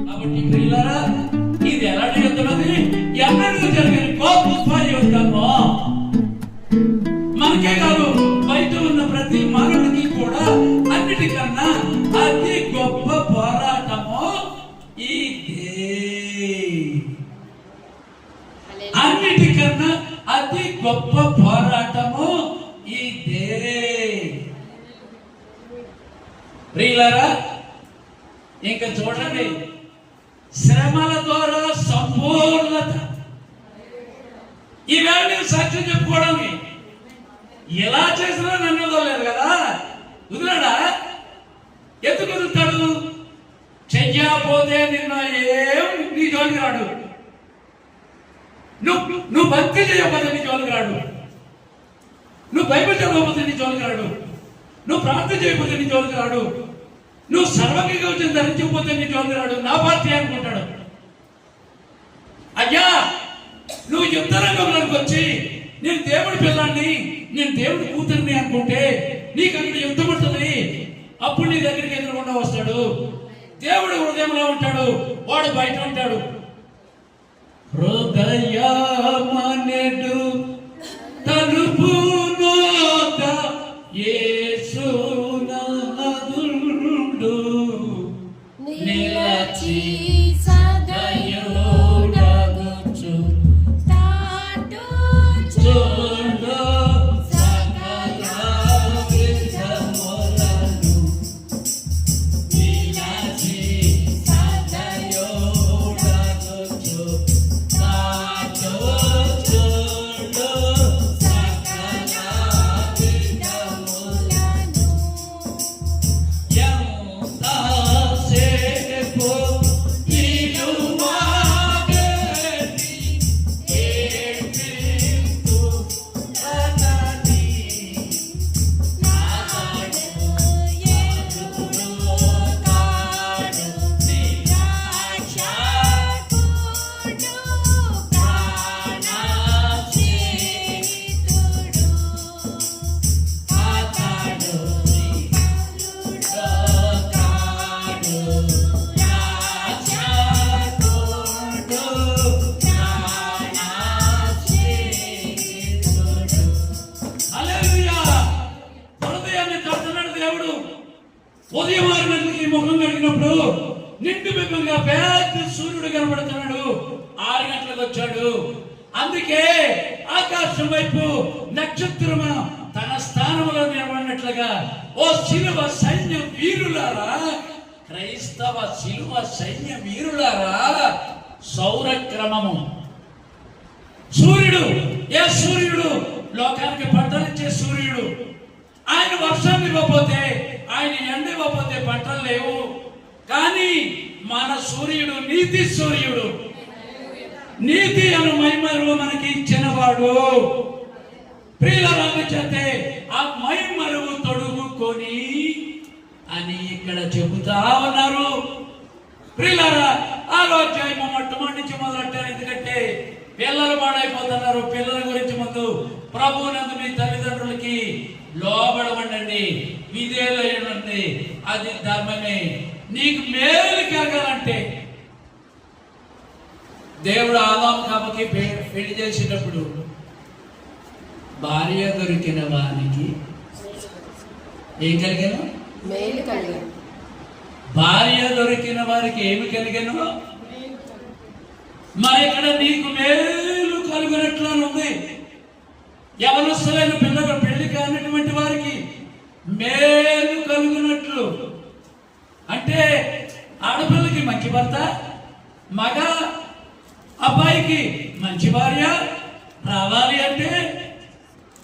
కాబట్టి ప్రియులారా, ఇది ఎలాంటి యుద్ధమది? ఎన్నడూ జరిగిన గొప్ప యుద్ధము. మనకే కాదు, బయట ఉన్న ప్రతి మానవుడికి కూడా అన్నిటికన్నా అతి గొప్ప పోరాటము ఇదే. అన్నిటికన్నా అతి గొప్ప పోరాటము ఇదే. ప్రియులారా, ఇంకా చూడండి, శ్రమల ద్వారా సంపూర్ణత. ఈవేళ నేను సాక్ష్యం చెప్పుకోవడానికి ఎలా చేసినా నన్ను వదలలేదు కదా. వదిలాడా? ఎందుకు వదులుతాడు? చెయ్యకపోతే నిన్న ఏం నీ జోలికి రాడు. నువ్వు భక్తి చేయకపోతే నీ జోలికి రాడు. నువ్వు బైబిల్ చదవకపోతే నీ జోలికి రాడు. నువ్వు ప్రార్థన చేయకపోతే నీ జోలికి రాడు. నువ్వు సర్వకవచం ధరించకపోతే నీ జోలికి రాడు. నా పార్టీ అనుకుంటాడు. అయ్యా, నువ్వు యుద్ధ రంగంలోకి వచ్చి నేను దేవుడి పిల్లాన్ని, నేను దేవుడి కూతురిని అనుకుంటే నీకు అక్కడ యుద్ధం ఉంటుంది. అప్పుడు నీ దగ్గరికి ఎదురుకుండా వస్తాడు. దేవుడు హృదయంలో ఉంటాడు, వాడు బయట ఉంటాడు. హృదయమనెడు తలుపు నోట యేసునాథుండు నిలచి సదయోడగుచు తాటుచు ఉదయం 6 గంటలకి ముఖం కడిగినప్పుడు నిండు బింబంగా పెద్ద సూర్యుడు కనబడుతున్నాడు. 6 గంటలకు వచ్చాడు. అందుకే ఆకాశం వైపు నక్షత్రము తన స్థానంలో నిలబడినట్లుగా ఓ శిలువ సైన్య వీరులారా, క్రైస్తవ శిలువ సైన్య వీరులారా, సౌరక్రమము. సూర్యుడు, ఏ సూర్యుడు? లోకానికి పంటలిచ్చే సూర్యుడు. ఆయన వర్షాన్ని ఇవ్వకపోతే, ఆయన ఎండ ఇవ్వకపోతే పంటలు లేవు. కానీ మన సూర్యుడు నీతి సూర్యుడు. నీతి అను మైమరువు మనకి ఇచ్చినవాడు. ప్రియులారా, చేతే ఆ మైమరువు తొడుగుకొని అని ఇక్కడ చెబుతా ఉన్నారు. ప్రియులారా, ఆలోచన మొట్టమొదటి నుంచి మొదలెట్టారు. ఎందుకంటే పిల్లలు పాడైపోతున్నారు. పిల్లల గురించి ముందు ప్రభువునందు మీ తల్లిదండ్రులకి లోబడమండి, విధేయులైనండి. అది ధర్మమే. నీకు మేలు కలగాలంటే దేవుడు ఆదాము హవ్వకి పెళ్లి చేసేటప్పుడు భార్య దొరికిన వారికి ఏం కలిగాను? మేలు కలిగాను. భార్య దొరికిన వారికి ఏమి కలిగాను? మరి ఇక్కడ నీకు మేలు కలుగునట్లు ఉంది. యవనస్తులైన పిల్లలు, పెళ్లి కానటువంటి వారికి మేలు కలుగునట్లు అంటే ఆడపిల్లకి మంచి భర్త, మగ అబ్బాయికి మంచి భార్య రావాలి అంటే,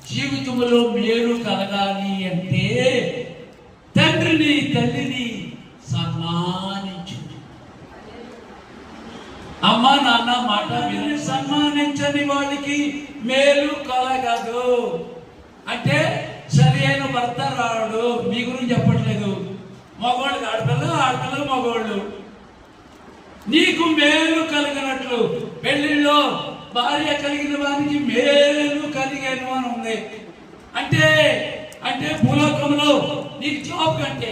జీవితంలో మేలు కలగాలి అంటే తండ్రిని తల్లిని సన్మానించు. అమ్మ నాన్న మాట విని సన్మానించని వాళ్ళకి మేలు కలగదు. అంటే సరి అయిన భర్త రాడు. మీ గురించి చెప్పట్లేదు. మగవాళ్ళకి ఆడపిల్ల, ఆడపిల్లలు మగవాళ్ళు. నీకు మేలు కలిగినట్లు పెళ్లిలో భార్య కలిగిన వారికి మేలు కలిగాను అని ఉంది. అంటే అంటే భూలోకంలో నీకు జాబ్ కంటే,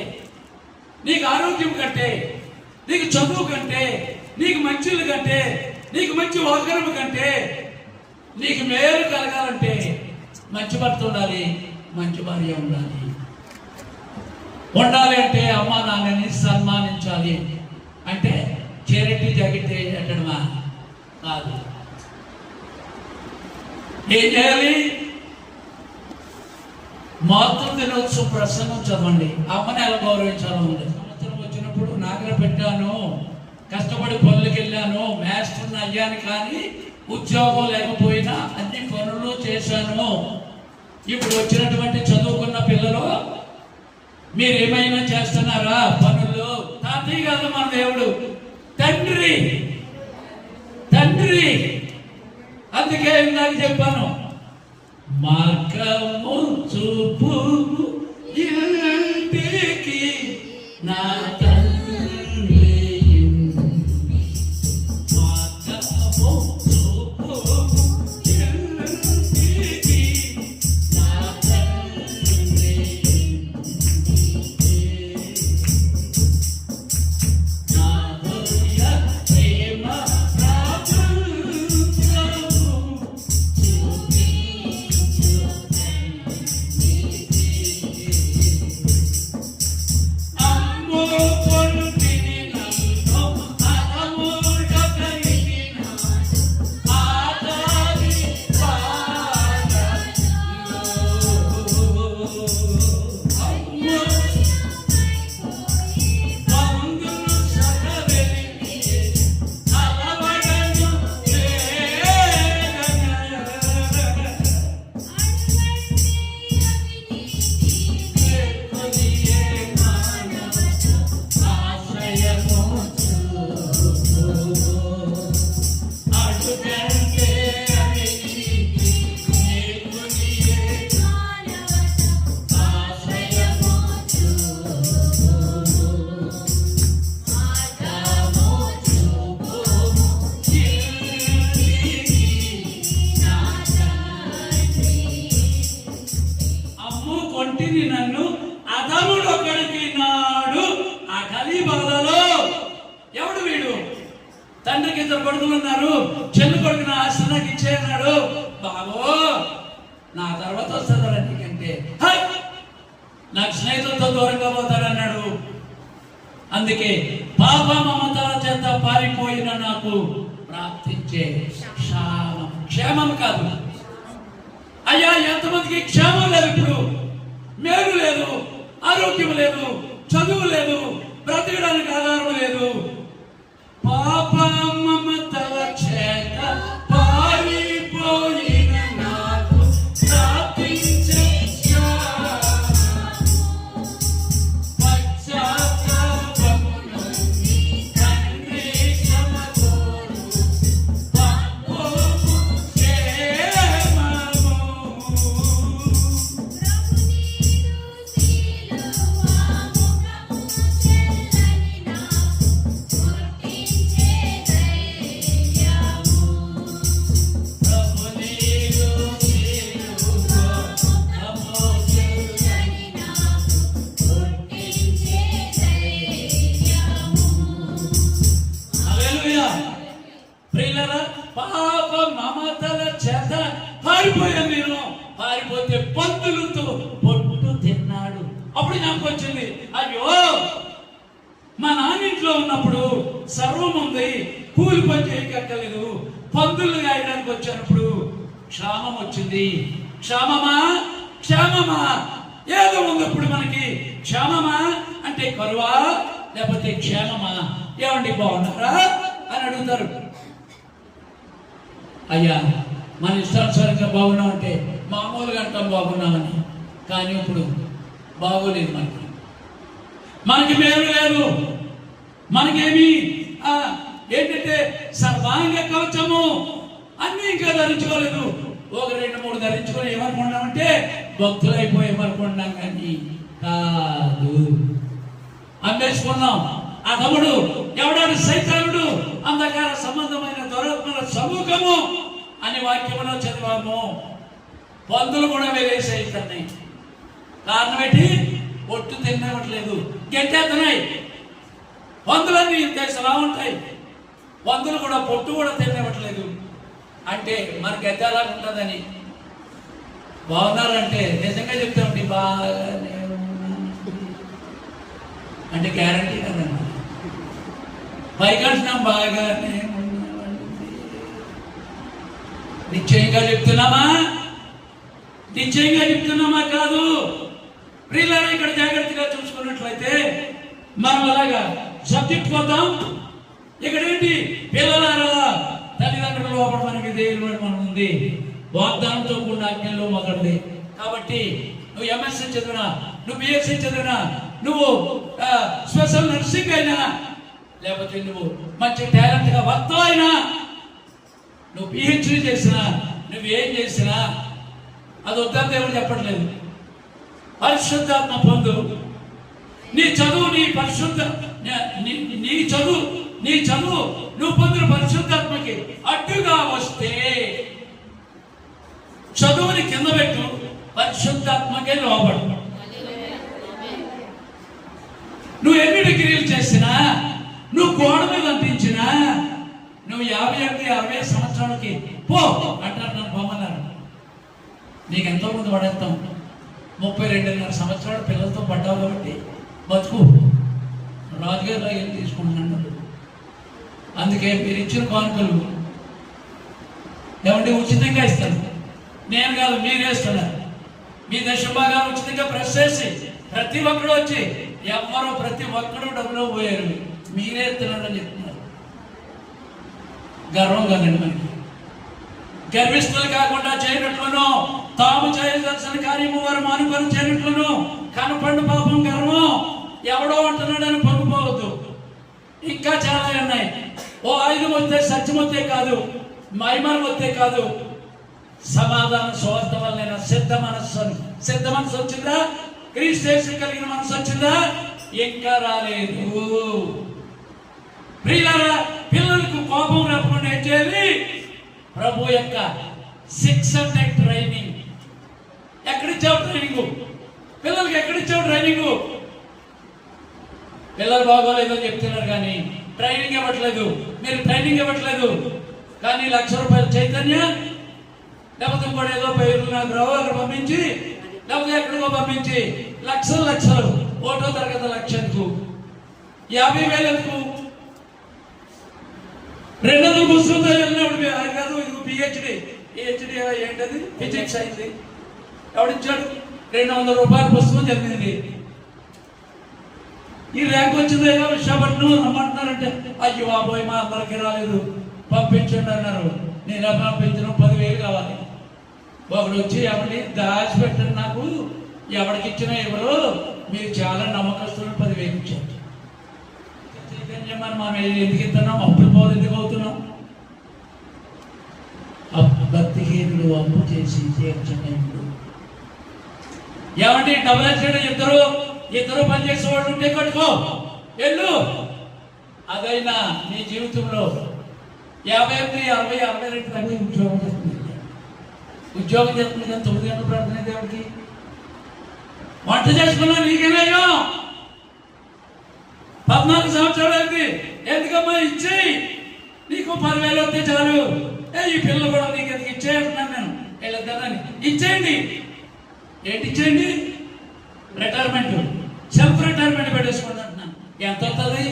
నీకు ఆరోగ్యం కంటే, నీకు చదువు కంటే, నీకు మంచిలు కంటే, నీకు మంచి వాకరము కంటే, నీకు మేలు కలగాలంటే మంచి భర్త ఉండాలి, మంచి భార్య ఉండాలి. ఉండాలి అంటే అమ్మ నాన్నని సన్మానించాలి. అంటే చారిటీ జాకెట్ వేయటమా కాదు. ఏం చేయాలి? మాతృ దినోత్సవం ప్రసంగం చదవండి. అమ్మని ఎలా గౌరవించాలో ఉంది. సంవత్సరం వచ్చినప్పుడు నాగర పెట్టాను, కష్టపడి పనులకు వెళ్ళాను, మాస్టర్ని అయ్యాను, కానీ ఉద్యోగం లేకపోయినా అన్ని పనులు చేశాను. ఇప్పుడు వచ్చినటువంటి చదువుకున్న పిల్లలు మీరేమైనా చేస్తున్నారా పనులు? తాతయ్య కాదు మన దేవుడు, తండ్రి. తండ్రి. అందుకే ఇందాక చెప్పాను, మార్గము చూపు ఇంటికి నా తండ్రి. మార్గము చూపు ఇంటికి నా తండ్రి. నా హృదయ ప్రేమ నన్ను అధముడు ఒకడికి నాడు అకలి బాధలో. ఎవడు వీడు? తండ్రికి ఇద్దరు కొడుకులు ఉన్నారు, చెల్లి కొడుకుని ఆస్తి నాకు ఇచ్చేయన్నాడు. బాబో నా తర్వాత వస్తుందా నీకంటే, నాకు స్నేహితులతో దూరంగా పోతాడన్నాడు. అందుకే పాప మమతల చేత పారిపోయిన నాకు ప్రాప్తించే క్షేమం. క్షేమం కాదు అయ్యా, ఎంతమందికి క్షేమం లేదు, ఇప్పుడు మేలు లేదు, ఆరోగ్యం లేదు, చదువు లేదు, బ్రతకడానికి ఆధారం లేదు. పాప మమతల చేత పారిపోయిన నాకు ప్రాప్తించే పాప మమతల చేత పారిపోయాను నేను. పారిపోతే పందులతో పొట్టు తిన్నాడు. అప్పుడు నాకు వచ్చింది, అయ్యో మా నాన్నింట్లో ఉన్నప్పుడు సర్వం ఉంది, కూలి పని చేయక్కర్లేదు, పందులు గాయడానికి వచ్చినప్పుడు క్షామం వచ్చింది. క్షామమా క్షేమమా ఏదో ఉంది ఇప్పుడు మనకి. క్షేమమా అంటే కరువా లేకపోతే క్షేమమా? ఏమండి బాగున్నారా అని అడుగుతారు. అయ్యా మన ఇష్టానుసారంగా బాగున్నాం అంటే మామూలుగా అంటాం బాగున్నామని, కానీ ఇప్పుడు బాగోలేదు. మనకి మేలు లేదు, మనకేమి ఏంటంటే సర్వాంగ కవచము అన్ని ఇంకా ధరించుకోలేదు. ఒక 2-3 ధరించుకొని ఏమనుకున్నామంటే భక్తులైపోయి ఏమనుకున్నాం, కానీ కాదు, అమ్మేసుకున్నాం. ఆ తమ్ముడు ఎవడాడు? సైతానుడు, అంధకార సంబంధమైన దొరకల సమూహము అని వాక్యములో చదివాము. పందులు కూడా వేరేసాయి ఇతన్ని. కారణం ఏంటి? ఒట్టు తినవట్లేదు, గెంటేస్తున్నాయి. పందులన్నీ ఇంతలా ఉంటాయి, పందులు కూడా పొట్టు కూడా తినవట్లేదు. అంటే మన గద్దె ఎలా ఉంటుందని. బాగున్నారంటే నిజంగా చెప్తామండి, బాగానే అంటే గ్యారంటీ కదండి. పైకంటున్నాం బాగానే ఉన్నామండి. నిశ్చయంగా చెప్తున్నామా? నిశ్చయంగా చెప్తున్నామా? కాదు. ప్రియులారా, ఇక్కడ జాగ్రత్తగా చూసుకున్నట్లయితే మనం అలాగా సబ్జెక్ట్ పోతాం. ఇక్కడ ఏంటి? పిల్లలారా, తల్లిదండ్రుల లోపల మనకి దేవుడు మనం ఉంది, వాగ్దానంతో కూడిన ఆజ్ఞల్లో మొదటిది. కాబట్టి నువ్వు ఎంఎస్సీ చదివినా, నువ్వు బిఎస్సీ చదివినా, నువ్వు స్పెషల్ నర్సింగ్ అయినా, లేకపోతే నువ్వు మంచి టాలెంట్గా వక్త అయినా, నువ్వు పిహెచ్డీ చేసినా, నువ్వేం చేసినా అది వద్దని దేవుడు చెప్పట్లేదు. పరిశుద్ధాత్మ పొందు. నీ చదువు, నీ పరిశుద్ధ నీ చదువు నువ్వు పొందిన పరిశుద్ధాత్మకి అడ్డుగా వస్తే చదువుని కింద పెట్టు, పరిశుద్ధాత్మకే లోబడు. నువ్వు ఎన్ని డిగ్రీలు చేసినా, నువ్వు గోడ మీద అంటించినా, నువ్వు 50-60 సంవత్సరాలకి పో అంటారు. నన్ను పొమ్మన్నారు. నీకు ఎంతో మంది పడేస్తాం. 32.5 సంవత్సరాల పిల్లలతో పడ్డావు కాబట్టి బతుకు. రాజుగారిలో ఏం తీసుకుంటున్నాడు. అందుకే మీరు ఇచ్చిన కానుకలు ఏమంటే ఉచితంగా ఇస్తాను. నేను కాదు, మీరేస్తున్నారు. మీ దశభాగాలు ఉచితంగా ప్రెస్ చేసి ప్రతి ఒక్కడు వచ్చి, ఎవరో ప్రతి ఒక్కడు డబ్బులో పోయారు, మీరే ఇస్తున్నారని చెప్తున్నారు. గర్వం కదండి మనకి. గర్విస్తులు కాకుండా చేయనట్లును, తాము చేయదలసిన కార్యము వారు మానుకొని చేయనట్లును, కనపండు పాపం గర్వం. ఎవడో అంటున్నాడని పొంగిపోవద్దు. ఇంకా చాలా ఉన్నాయి. ఓ ఆయుధం వస్తే సత్యం వస్తే కాదు, మహిమను వస్తే కాదు, సమాధానం స్వార్థ వల్ల సిద్ధ మనస్సు వచ్చిందా? క్రీస్తు కలిగిన మనసు వచ్చిందా? ఇంకా రాలేదు. ప్రియులారా, పిల్లలకు కోపం రాకుండా ఏం చేయాలి? ప్రభు యొక్క 6 అంటే ట్రైనింగ్. ఎక్కడిచ్చావు ట్రైనింగ్? పిల్లలకి ఎక్కడిచ్చావు ట్రైనింగ్? పిల్లలు బాగోలేదని చెప్తున్నారు కానీ ట్రైనింగ్ ఇవ్వట్లేదు. మీరు ట్రైనింగ్ ఇవ్వట్లేదు కానీ ₹1,00,000 చైతన్య, లేకపోతే ఇంకోటి ఏదో గ్రౌండ్ పంపించి, లేకపోతే ఎక్కడికో పంపించి లక్షలు 1వ తరగతి 1,00,000కు 50,000కు 200 పుస్తకంతో వెళ్ళినప్పుడు అది కాదు, ఇది పిహెచ్డి ఏంటది, ఫిజిక్స్ అయింది. ఎవడిచ్చాడు? ₹200 పుస్తకం చదివింది. ఈ ర్యాంక్ వచ్చిందేదో విశాఖపట్నం రమ్మంటున్నారంటే, అయ్యో బాబోయ్ మా అందరికి రాలేదు, పంపించండి అన్నారు. నేను పంపించిన 10,000 కావాలి. ఒకడు వచ్చి ఎవరిని దాచిపెట్టండి, నాకు ఎవరికి ఇచ్చినా ఎవరు, మీరు చాలా నమ్మకస్తులు 10,000 ఇచ్చారు. చైతన్యమని మనం ఎందుకు ఇస్తున్నాం? అప్పులు పోలు ఎందుకు అవుతున్నాం? భక్తిహీనులు అప్పు చేసి ఏమంటే డబ్బులు వచ్చాడు, ఇద్దరు పనిచేసే వాళ్ళు ఉంటే కట్టుకో వెళ్ళు. అదైనా నీ జీవితంలో 58, 60, 62 దాకా ఉద్యోగం చేస్తుంది కానీ 9 గంటలు ప్రార్థన దేవుడికి. వంట చేసుకున్నా నీకేనాయో 14 సంవత్సరాలు అయింది. ఎందుకమ్మా ఇచ్చేయి, నీకు 10,000 వస్తే చాలు. ఈ పిల్లలు కూడా నీకు ఎందుకు ఇచ్చేయంటున్నాను నేను. వీళ్ళిద్దరని ఇచ్చేయండి. ఏంటి ఇచ్చేయండి? రిటైర్మెంట్, సెల్ఫ్ రిటైర్మెంట్ పెట్టేసుకోండి అంటున్నాను. ఎంత వస్తుంది?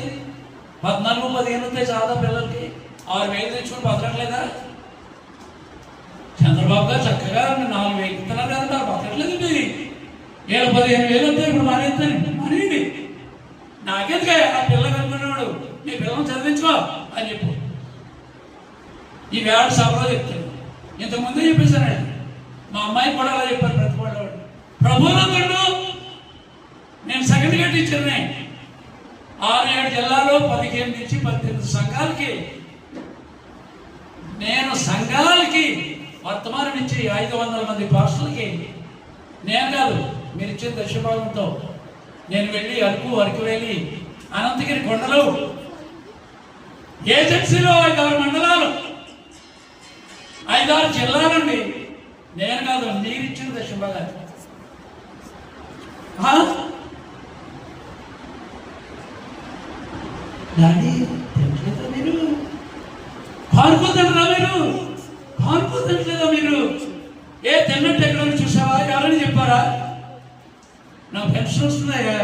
14-15 వస్తే చాలా పిల్లలకి 6,000 తెచ్చుకొని బతకట్లేదా? చంద్రబాబు గారు చక్కగా 4,000 ఇస్తున్నారు కదా, నాకు బతకట్లేదండి. 15,000 వస్తే ఇప్పుడు మానేయండి. నాకెందుకు ఆ పిల్లలు అనుకున్నాడు, మీ పిల్లల్ని చదివించుకో అని చెప్పు. ఈ వేళ సభలో చెప్తాను. ఇంతకుముందే చెప్పేశాను. మా అమ్మాయి కూడా అలా చెప్పారు. ప్రతి వాళ్ళు ప్రభువులందరూ నేను సెకండ్ గా టీచర్నే. 6-7 జిల్లాలో 15-18 సంఘాలకి నేను వర్తమానం ఇచ్చి 500 మంది పాస్టర్లకి నేను కాదు, మీరు ఇచ్చిన దశభాగంతో నేను వెళ్ళి అరకు వెళ్ళి అనంతగిరి కొండలు ఏజెన్సీలో 5-6 మండలాలు 5-6 జిల్లాలండి. నేను కాదు, మీరిచ్చిన దశభాగాలు డాడీ తినట్లేదా మీరు? కానుకోదంటారా మీరు? కానుకోదంటలేదా మీరు? ఏ తిన్నట్టు ఎక్కడ చూసావా? ఎవరని చెప్పారా? నా పెన్షన్ వస్తున్నాయా,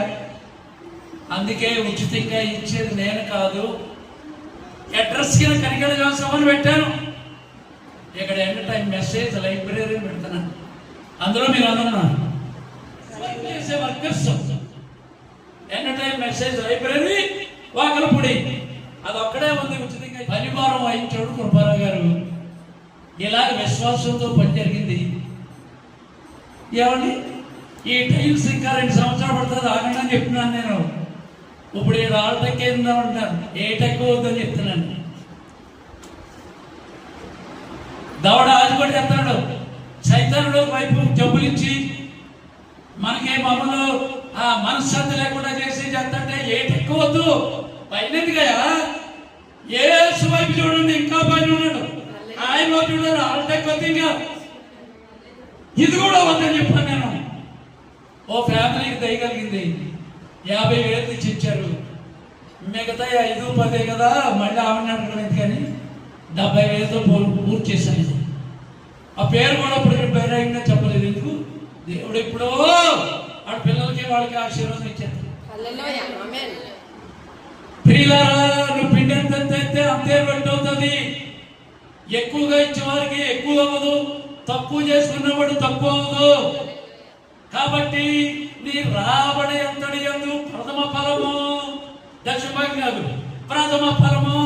అందుకే ఉచితంగా ఇచ్చేది నేను కాదు, అడ్రస్ కింద కనికడ చేస్తామని పెట్టాను. ఇక్కడ ఎండ్ టైం మెసేజ్ లైబ్రరీ పెడుతున్నాను. అందులో మీరు అందరూ చేసే workers end time message library Vakalapudi అది ఒక్కడే ఉంది ఉచితంగా. పరివారం వహించాడు కృపారావు గారు. ఇలాగ విశ్వాసంతో పని జరిగింది. ఏమండి ఈ టైల్స్ ఇంకా 2 సంవత్సరాలు పడుతుంది ఆగండి అని చెప్తున్నాను నేను. ఇప్పుడు 7 ఆటకే ఉంటాను, ఏ టెక్ వద్దని చెప్తున్నాను. దవడ ఆజుబడి చెప్తాడు సైతానుడు వైపు జబ్బులిచ్చి మనకి మమ్మల్ని ఆ మనశ్శాంతి లేకుండా చేసి చేస్తుంటే ఏ టెక్ వద్దు. పైనదిగా ఏసు వైపు చూడండి, ఇంకా పైన ఉన్నాడు. ఆయన వైపు చూడారు, ఆటెక్ వద్దు. ఇంకా ఇది కూడా వద్దని చెప్పాను నేను. ఓ ఫ్యామిలీకి దయగలిగింది 50,000 ఇచ్చి ఇచ్చారు. మిగతా 5-10 కదా మళ్ళీ ఆవిడ కానీ 70,000తో పూర్తి చేశాను. ఆ పేరు కూడా ఇప్పుడు బహిరంగంగా చెప్పలేదు. ఎందుకు? దేవుడు ఎప్పుడో ఆడ పిల్లలకి వాళ్ళకి ఆశీర్వాదం ఇచ్చారు. ప్రియులారా, నువ్వు పిండి ఎంత అయితే అంతే పెట్టవుతుంది. ఎక్కువగా ఇచ్చే వారికి ఎక్కువ అవ్వదు, తక్కువ చేసుకున్నవాడు తక్కువ అవ్వదు. కాబట్టి నీ రాబడి అంతటి యందు ప్రథమ ఫలము, దశమం కాదు, ప్రథమ ఫలము.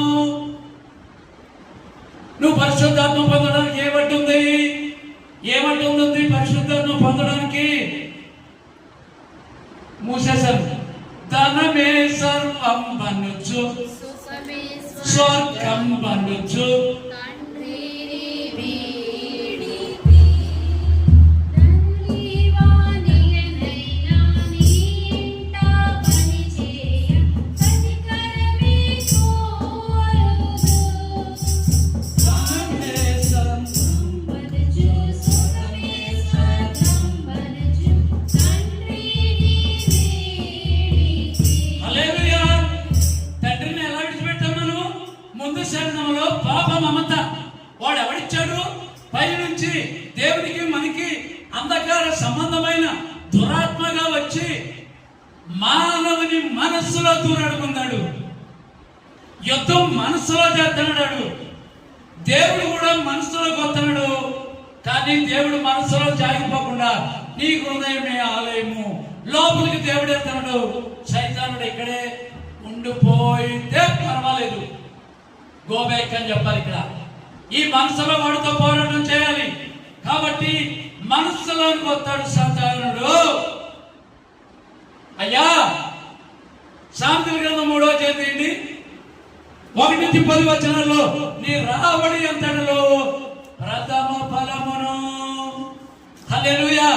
నువ్వు పరిశుద్ధాత్మ పొందడానికి ఏమంటుంది? ఏమంటుంది పరిశుద్ధాత్మ పొందడానికి? మూసేశారు. ధనమే సర్వం బనుచు, స్వర్గం బనుచు, పాప మమత. వాడు ఎవడిచ్చాడు? పై నుంచి దేవునికి మనకి అంధకార సంబంధమైన దురాత్మగా వచ్చి మానవుని మనస్సులో దూరాడుకున్నాడు. యుద్ధం మనస్సులో చేస్తున్నాడు. దేవుడు కూడా మనస్సులోకి వస్తున్నాడు. కానీ దేవుడు మనస్సులో జాగిపోకుండా నీ హృదయమే ఆలయము, లోపలికి దేవుడు ఎత్తున్నాడు. సైతానుడు ఇక్కడే ఉండిపోయితే పర్వాలేదు, గోబ్యాక్ అని చెప్పాలి. ఇక్కడ ఈ మనసులో వాడితో పోరాటం చేయాలి. కాబట్టి మనసులోనికి వస్తాడు సైతానుడు. అయ్యా సామెతల గ్రంథం 3వ అధ్యాయం 1-10 వచనాల్లో నీ రాబడి అంతటిలో ప్రథమ ఫలమును. హల్లెలూయా.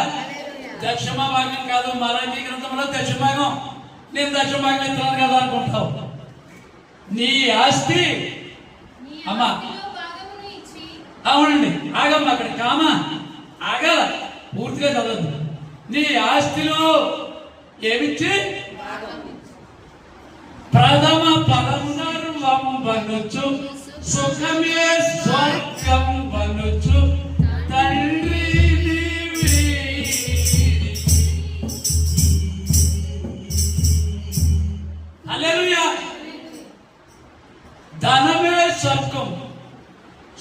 దశమ భాగం కాదు, మలాకీ గ్రంథంలో దశమ భాగం. నేను దశమ భాగం ఇస్తున్నాను కదా అనుకుంటావు. నీ ఆస్తి అమ్మా, అవునండి, ఆగమ్మా, అక్కడ కామా ఆగాల, పూర్తిగా చదవద్దు. నీ ఆస్తిలో ఏమిచ్చి ప్రథమ ఫలమునర్వం బనుచు, సుఖమే స్వర్గం బనుచు, తండ్రి హల్లెలూయా. ధనమే స్వర్గం,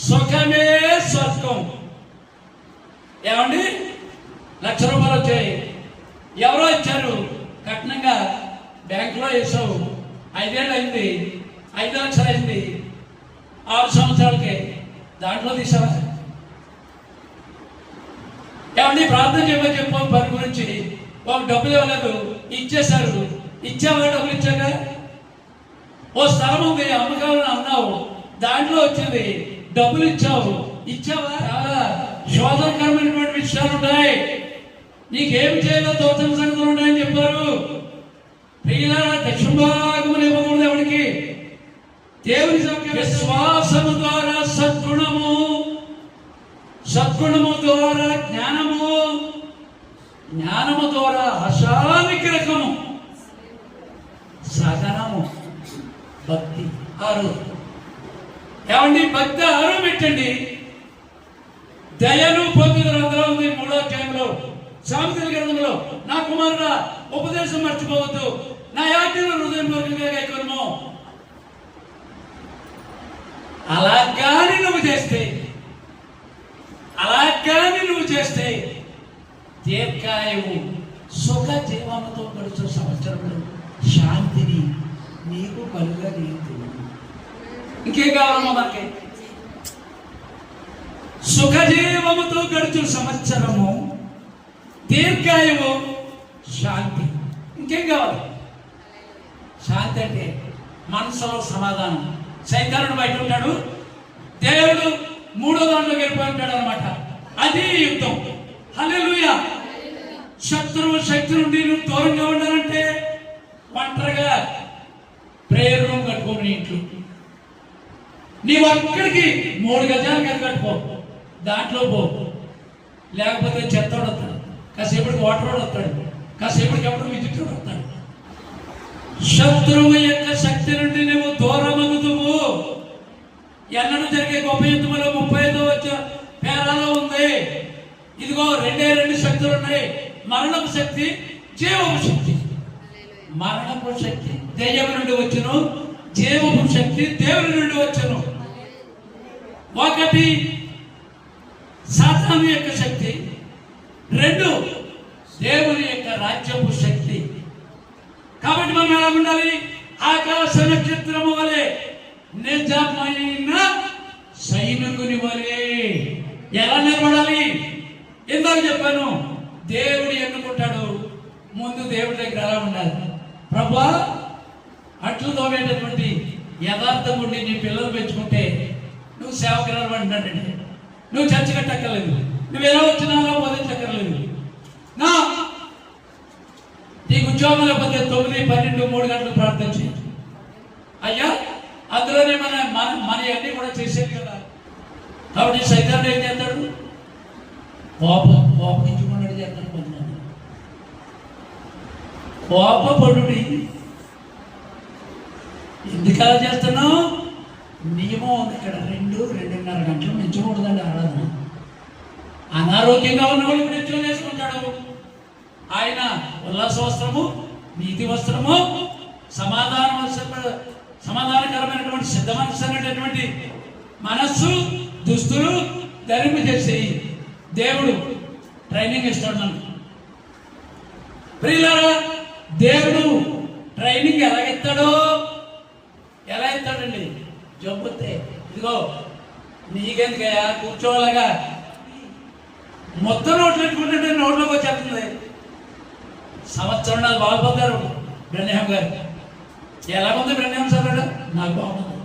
సుఖమే స్వర్గం. ఏమండి, 1,00,000 రూపాయలు వచ్చాయి, ఎవరో ఇచ్చారు కట్నంగా, బ్యాంకులో వేసావు, 5 ఏళ్ళు అయింది, 5 లక్షలు అయింది, 6 సంవత్సరాలకి దాంట్లో తీసావా? ఏమండి, ప్రార్థన చేయమని చెప్పు పని గురించి. ఒక డబ్బులు ఇవ్వలేదు, ఇచ్చేశారు. ఇచ్చావా? డబ్బులు ఇచ్చాక ఓ స్థలం ఉంది అమ్మకాలని అన్నావు, దాంట్లో వచ్చింది, డబ్బులు ఇచ్చావు. ఇచ్చావా? చాలా శోధనకరమైనటువంటి విషయాలు ఉన్నాయి. నీకేమి చేయాలో తోచని సంగతులు ఉన్నాయని చెప్పారు. ప్రియులారా, దక్షిణభాగములు ఇవ్వకూడదు ఎవరికి. దేవుని విశ్వాసము ద్వారా సద్గుణము, సద్గుణము ద్వారా జ్ఞానము, జ్ఞానము ద్వారా అశానిగ్రహము, సహనము, భక్తి 6. ఏమండి భక్తి 6 పెట్టండి. దయను పొందుదల అందులో ఉంది 3వ అధ్యాయంలో సామెతల గ్రంథంలో, నా కుమారుడా ఉపదేశం మర్చిపోవద్దు, నా ఆజ్ఞలు హృదయపూర్వకంగా గైకొనుము. అలాగాని నువ్వు చేస్తే దీర్ఘాయువు సుఖ జీవముతో గడుచు సంవత్సరంలో శాంతిని నీకు కలుగలేదు. ఇంకేం కావాలమ్మా మనకి? సుఖజీవముతో గడుచు సంవత్సరము, దీర్ఘాయువు, శాంతి. ఇంకేం కావాలి? శాంతి అంటే మనసులో సమాధానం. సైతానుడు బయట ఉంటాడు, దేవుడు 3వ దాంట్లోకి వెళ్ళిపోయి ఉంటాడు అనమాట. అది యుద్ధం. హల్లెలూయా. శత్రువు శక్తి నుండి నువ్వు దూరంగా ఉండాలంటే ఒంటరిగా ప్రేయర్ రూమ్ కట్టుకోని ఇంట్లో నీవు అక్కడికి 3 గజాలు కట్టుకో, దాంట్లో పో. లేకపోతే చెత్తోడు వస్తాడు, కాసేపటికి వాటర్ వస్తాడు, కాసేపటికి ఎప్పుడు విద్యుత్ వస్తాడు. శత్రువు యొక్క శక్తి నుండి నువ్వు దూరమగుదువు. ఎన్నడూ జరిగే గొప్ప యుద్ధంలో 35వ పేరాలో ఉంది. ఇదిగో 2 శక్తులు ఉన్నాయి, మరణపు శక్తి, జీవపు శక్తి. మరణపు శక్తి దెయ్యం నుండి వచ్చును, జీవపు శక్తి దేవుని నుండి వచ్చును. 1 సాతాను యొక్క శక్తి, 2 దేవుని యొక్క రాజ్యపు శక్తి. కాబట్టి మనం ఎలా ఉండాలి? ఆకాశ నక్షత్రము వలె, నిజమైన సైనికుని వలె ఎలా నిలబడాలి? ఇందాక చెప్పాను, దేవుడు ఎన్నుకుంటాడు. ముందు దేవుడి దగ్గర ఎలా ఉండాలి? ప్రభువా, అట్లు తోమేటటువంటి యథార్థం ఉండి నీ పిల్లలు పెంచుకుంటే నువ్వు సేవకురాలు అంటున్నాడండి. నువ్వు చర్చ కట్టక్కర్లేదు, నువ్వు ఎలా వచ్చినా బోధించక్కర్లేదు. నా నీకు ఉద్యోగం లేకపోతే 9, 12, 3 గంటలు ప్రార్థన చేయి అయ్యా. అందులోనే మన అన్ని కూడా చేసేది కదా. కాబట్టి సైతానుడు ఏం చేస్తాడు? కోపించుకున్నాడు చేస్తాడు. కొంతమంది కోపపడుడి. ఎందుకు అలా చేస్తున్నావు? నియమం ఉంది ఇక్కడ, 2-2.5 గంటలు మించకూడదండి ఆరాధన. అనారోగ్యంగా ఉన్నవాడు ఇప్పుడు ఎంచుకొని వేసుకుంటాడు. ఆయన ఉల్లాస వస్త్రము, నీతి వస్త్రము, సమాధానకరమైనటువంటి సిద్ధ మనస్సు అనేటటువంటి మనస్సు, దుస్తులు ధరింపు చేసేయి. దేవుడు ట్రైనింగ్ ఇస్తాడు మనకు. ప్రియులారా, దేవుడు ట్రైనింగ్ ఎలా ఇస్తాడండి? జబ్బుతే ఇదిగో నీకెందుకయ్యా కూర్చోవాలగా మొత్తం నోట్లు పెట్టుకుంటుంటే నోట్లోకి వచ్చేస్తుంది. సంవత్సరం నాకు బాగుపోతారు బ్రహ్మ గారు. ఎలాగుంది బ్రహ్మ సార్? నాకు బాగుంది.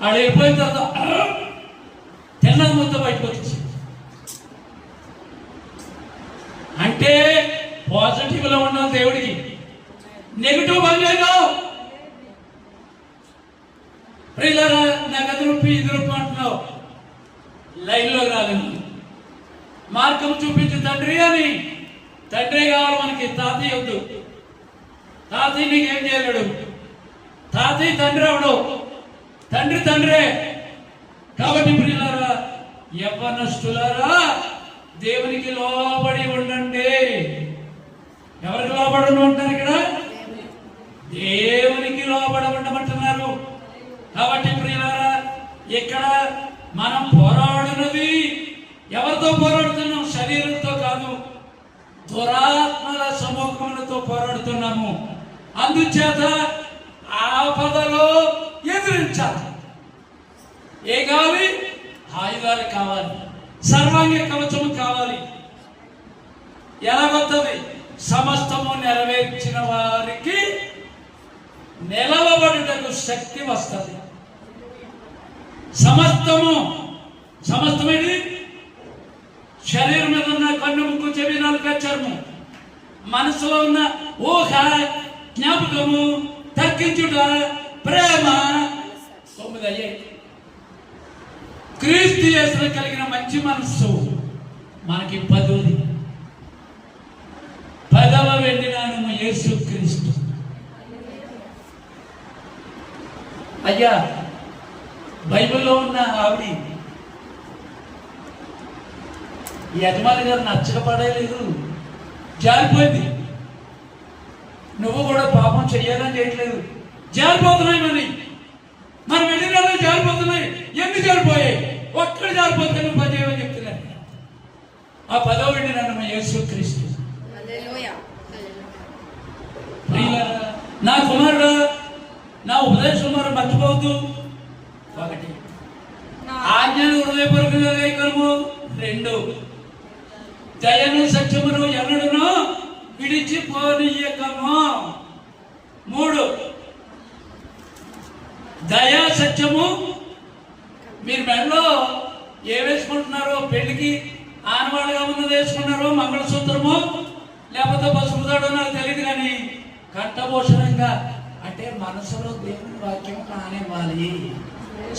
ఆడ వెళ్ళిపోయిన తర్వాత తిన్నది మొత్తం బయటకు వచ్చేసి, అంటే పాజిటివ్ లో ఉండాలి దేవుడికి, నెగిటివ్ పనిలేదు. ప్రియులారా, నాకు అది రూపి ఇది రూపి అంటున్నావు, లైన్లోకి రాలేదు. మార్గం చూపించు తండ్రి అని. తండ్రి కావాలి మనకి, తాతయ్య వద్దు. తాతయ్య నీకేం చేయలేడు. తాతయ్య తండ్రి అవడు, తండ్రి తండ్రే. కాబట్టి ప్రియులారా, యవ్వనస్తులారా, దేవునికి లోబడి ఉండండి. ఎవరికి లోబడి ఉంటారు? ఇక్కడ దేవునికి లోబడి ఉండమంటున్నారు. కాబట్టి ప్రియులారా, ఇక్కడ మనం పోరాడున్నది ఎవరితో పోరాడుతున్నాం? శరీరంతో కాదు, దురాత్మల సమూహములతో పోరాడుతున్నాము. అందుచేత ఆపదలో ఎదిరించాలి. ఏ కావాలి? ఆయుధాలు కావాలి, సర్వాంగ కవచము కావాలి. ఎలాగొస్తుంది? సమస్తము నెరవేర్చిన వారికి నిలవబడుటకు శక్తి వస్తుంది. సమస్తమేది శరీరం మీద ఉన్న కన్ను, ముక్కు, చెవి, నాలుక, చర్మం, మనసులో ఉన్న ఊహ, జ్ఞాపకము, తగ్గించుట, ప్రేమ, 9 అయ్యాయి. క్రీస్తు యేసులో కలిగిన మంచి మనస్సు మనకి 10వ. 10వ వెండి నాణెము యేసు క్రీస్తు. అయ్యా బైబిల్లో ఉన్న ఆవిడ ఈ యజమాని గారు నచ్చక పడలేదు, జారిపోయింది. నువ్వు కూడా పాపం చెయ్యాలని చేయట్లేదు, జారిపోతున్నాయి. మనం వెళ్ళిన జారిపోతున్నాయి. ఎన్ని జారిపోయాయి? ఒక్కడు జారిపోతే నువ్వు 10 చేయమని చెప్తున్నాను. ఆ 10వ వెళ్ళినాను యేసుక్రీస్తు. నా కుమారుడు, నా ఉపదేశం మరి మర్చిపోవద్దు. 1 ఆజ్ఞలు హృదయపూర్వకంగా గైకొనుము. 2 దయను సత్యమును ఎన్నడును విడిచిపోనీయకము. 3 దయా సత్యము. మీరు మెడలో ఏ వేసుకుంటున్నారో, పెళ్లికి ఆనవాళ్ళగా ఉన్నది వేసుకున్నారో, మంగళసూత్రము లేకపోతే పసుపు తాడో నాకు తెలియదు, కానీ కంఠభూషణంగా అంటే మనసులో దేవుని వాక్యం కానివ్వాలి,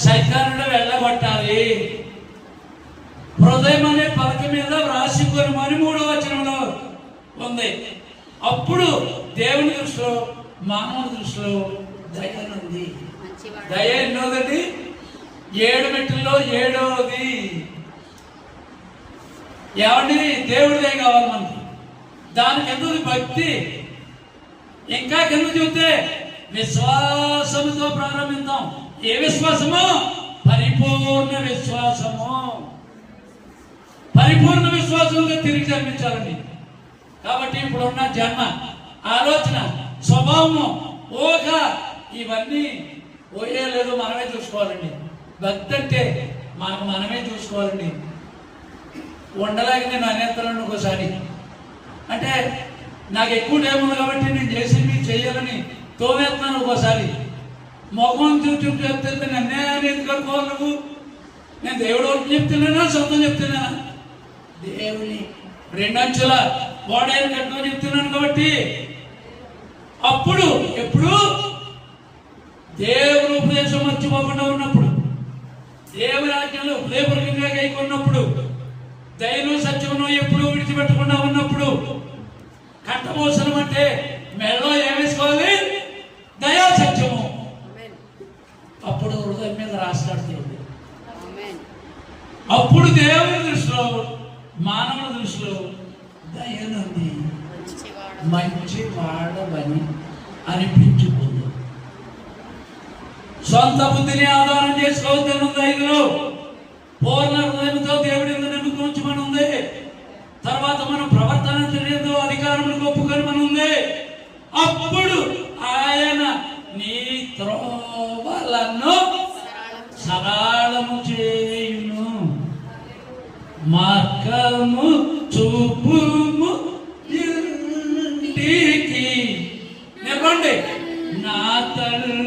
సైతానుడు వెళ్ళగొట్టాలి. హృదయం అనే పలక మీద వ్రాసికొని 3వ వచనంలో ఉంది. అప్పుడు దేవుని దృష్టిలో, మానవ దృష్టిలో దయనుంది. దయ ఎన్నోదండి? 7 మెట్టుల్లో 7వది. ఏమండి? దేవుడి దయ కావాలి మనకి. దానికి ఎందుకు భక్తి. ఇంకా కింద చూస్తే విశ్వాసముతో ప్రారంభిద్దాం. ఏ విశ్వాసము? పరిపూర్ణ విశ్వాసము. పరిపూర్ణ విశ్వాసంగా తిరిగి జన్మించాలండి. కాబట్టి ఇప్పుడున్న జన్మ, ఆలోచన, స్వభావము, ఊహ ఇవన్నీ పోయేలేదు, మనమే చూసుకోవాలండి. భక్తి అంటే మనమే చూసుకోవాలండి. ఉండలేక నేను అనేస్తాను ఒకసారి, అంటే నాకు ఎక్కువ టైం ఉంది కాబట్టి నేను చేసేవి చేయాలని తోవేస్తున్నాను. ఒక్కోసారి ముఖం చూసి చెప్తే నన్నే ఎందుకు అనుకోవాలి నువ్వు? నేను దేవుడు వరకు చెప్తున్నానా, సొంతం చెప్తున్నానా? దేవుని 2 అంచెల వాడేది కట్టుకొని చెప్తున్నాను. కాబట్టి అప్పుడు ఎప్పుడు దేవుని ఉపదేశం మర్చిపోకుండా ఉన్నప్పుడు, దేవుని ఆజ్ఞలు హృదయపూర్వకంగా గైకొన్నప్పుడు, దయను సత్యమును ఎప్పుడు విడిచిపెట్టకుండా ఉన్నప్పుడు, కంఠభూషణం అంటే మెడలో ఏమేసుకోవాలి? దయా సత్యము. అప్పుడు హృదయం మీద రాస్తాడు దేవుడు. అప్పుడు దేవుని దృష్టిలో, మానవుల దృష్టిలో దయనుంది, మంచి వాడవని అనిపించుకుంది. సొంత బుద్ధిని ఆధారం చేసుకోవద్దని 5లో పూర్ణ హృదయంతో దేవుడి నమ్మకం ఉంచమని ఉంది. తర్వాత మనం ప్రవర్తన చర్యతో అధికారములకు ఒప్పుకొని మనం ఉంది. అప్పుడు ఆయన నీ త్రోవలను సరళము చేయును, మార్గము చూపుము ఇంటికి. చెప్పండి, నా తల్లి